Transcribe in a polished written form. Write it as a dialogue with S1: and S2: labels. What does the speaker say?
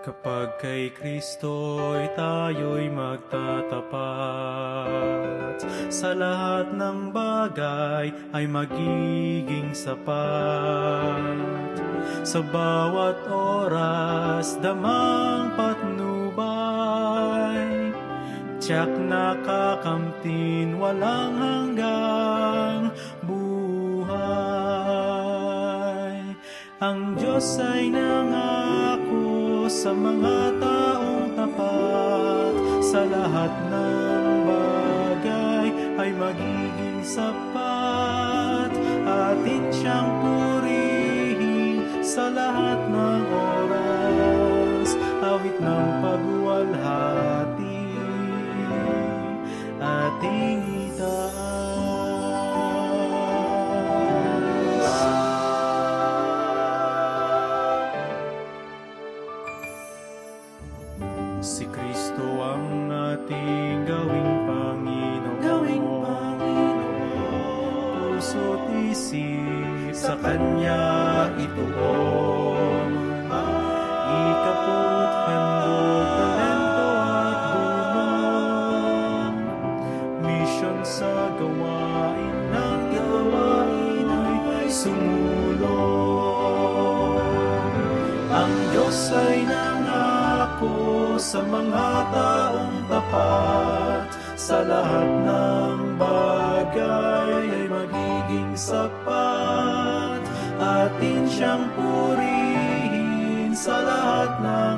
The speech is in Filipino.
S1: Kapag kay Kristo'y tayo'y magtatapat, sa lahat ng bagay ay magiging sapat. Sa bawat oras, damang patnubay, tiyak nakakamtin, walang hanggang buhay. Ang Diyos ay nangako sa mga taong tapat, sa lahat ng bagay ay magiging sapat. Atin siyang purihin sa lahat ng oras, awit ng pagwalhati ating itaas. Si Kristo ang ating gawing Panginoon, puso't isip sa Kanya ituon. Ikaput, handog, talento at dunong, misyon sa gawain ng gawain ay sumulong. Ang Diyos ay nangako sa mga taong tapat, sa lahat ng bagay ay magiging sapat. Atin siyang purihin sa lahat ng